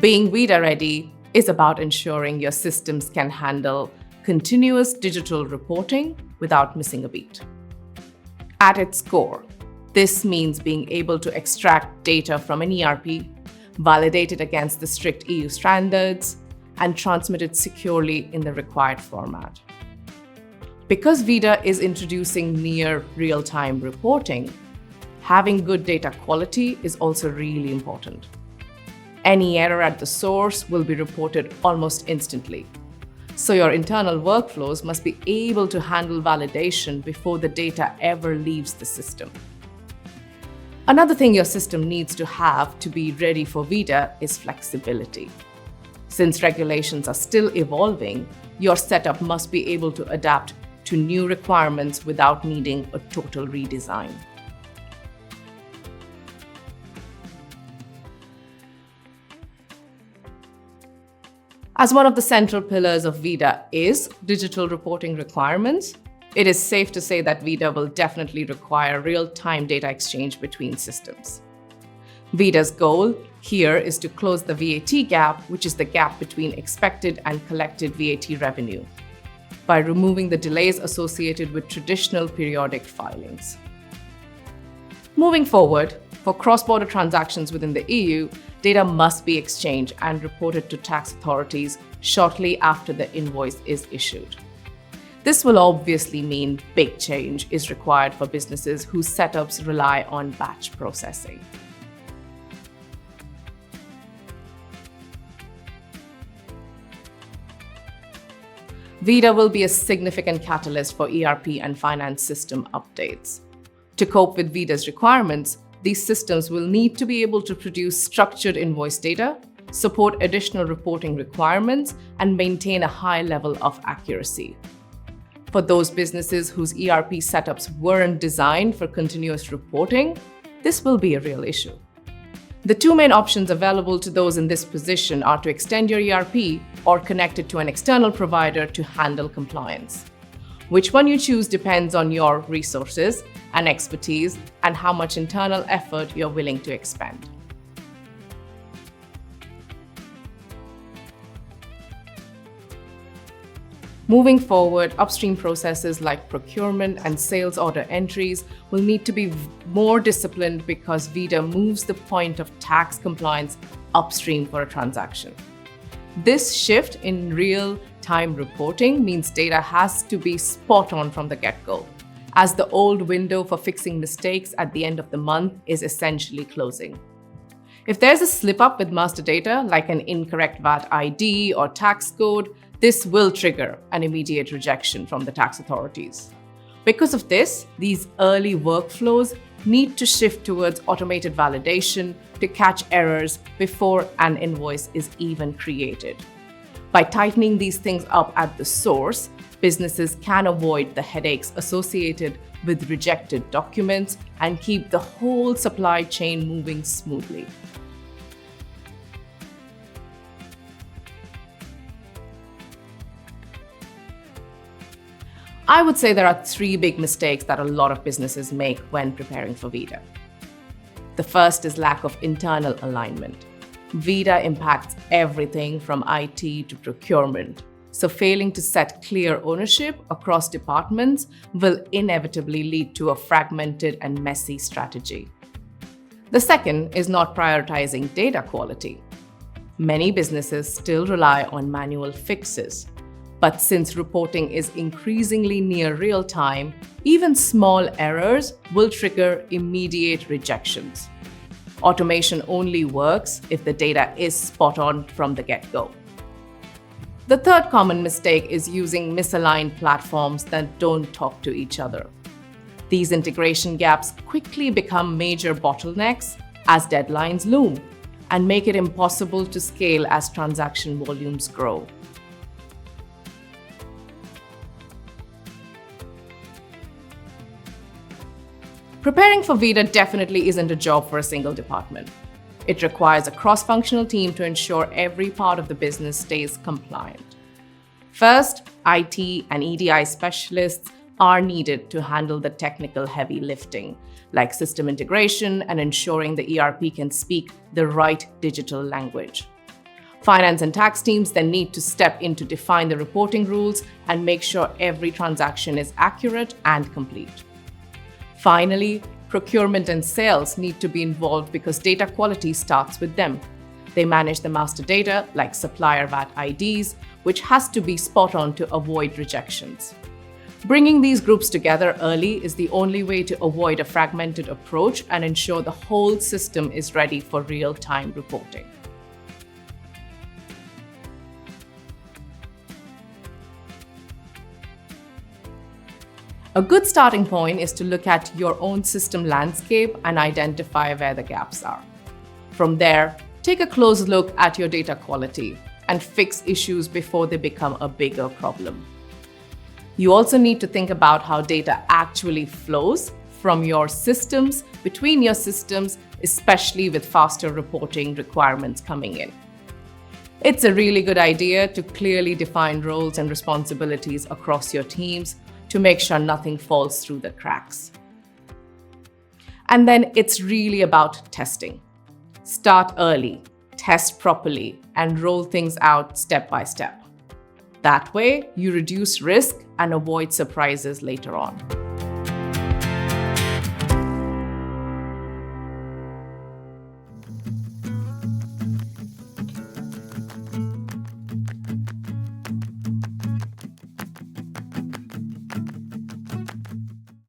Being ViDA-ready is about ensuring your systems can handle continuous digital reporting without missing a beat. At its core, this means being able to extract data from an ERP, validate it against the strict EU standards, and transmit it securely in the required format. Because ViDA is introducing near real-time reporting, having good data quality is also really important. Any error at the source will be reported almost instantly. So your internal workflows must be able to handle validation before the data ever leaves the system. Another thing your system needs to have to be ready for ViDA is flexibility. Since regulations are still evolving, your setup must be able to adapt to new requirements without needing a total redesign. As one of the central pillars of ViDA is digital reporting requirements, it is safe to say that ViDA will definitely require real-time data exchange between systems. ViDA's goal here is to close the VAT gap, which is the gap between expected and collected VAT revenue, by removing the delays associated with traditional periodic filings. Moving forward, for cross-border transactions within the EU, data must be exchanged and reported to tax authorities shortly after the invoice is issued. This will obviously mean big change is required for businesses whose setups rely on batch processing. ViDA will be a significant catalyst for ERP and finance system updates. To cope with ViDA's requirements, these systems will need to be able to produce structured invoice data, support additional reporting requirements, and maintain a high level of accuracy. For those businesses whose ERP setups weren't designed for continuous reporting, this will be a real issue. The two main options available to those in this position are to extend your ERP or connect it to an external provider to handle compliance. Which one you choose depends on your resources and expertise and how much internal effort you're willing to expend. Moving forward, upstream processes like procurement and sales order entries will need to be more disciplined because ViDA moves the point of tax compliance upstream for a transaction. This shift in real-time reporting means data has to be spot on from the get-go, as the old window for fixing mistakes at the end of the month is essentially closing. If there's a slip-up with master data, like an incorrect VAT ID or tax code, this will trigger an immediate rejection from the tax authorities. Because of this, these early workflows need to shift towards automated validation to catch errors before an invoice is even created. By tightening these things up at the source, businesses can avoid the headaches associated with rejected documents and keep the whole supply chain moving smoothly. I would say there are three big mistakes that a lot of businesses make when preparing for ViDA. The first is lack of internal alignment. ViDA impacts everything from IT to procurement, so failing to set clear ownership across departments will inevitably lead to a fragmented and messy strategy. The second is not prioritizing data quality. Many businesses still rely on manual fixes. But since reporting is increasingly near real time, even small errors will trigger immediate rejections. Automation only works if the data is spot on from the get-go. The third common mistake is using misaligned platforms that don't talk to each other. These integration gaps quickly become major bottlenecks as deadlines loom and make it impossible to scale as transaction volumes grow. Preparing for ViDA definitely isn't a job for a single department. It requires a cross-functional team to ensure every part of the business stays compliant. First, IT and EDI specialists are needed to handle the technical heavy lifting, like system integration and ensuring the ERP can speak the right digital language. Finance and tax teams then need to step in to define the reporting rules and make sure every transaction is accurate and complete. Finally, procurement and sales need to be involved because data quality starts with them. They manage the master data like supplier VAT IDs, which has to be spot on to avoid rejections. Bringing these groups together early is the only way to avoid a fragmented approach and ensure the whole system is ready for real-time reporting. A good starting point is to look at your own system landscape and identify where the gaps are. From there, take a close look at your data quality and fix issues before they become a bigger problem. You also need to think about how data actually flows from your systems, between your systems, especially with faster reporting requirements coming in. It's a really good idea to clearly define roles and responsibilities across your teams to make sure nothing falls through the cracks. And then it's really about testing. Start early, test properly, and roll things out step by step. That way, you reduce risk and avoid surprises later on.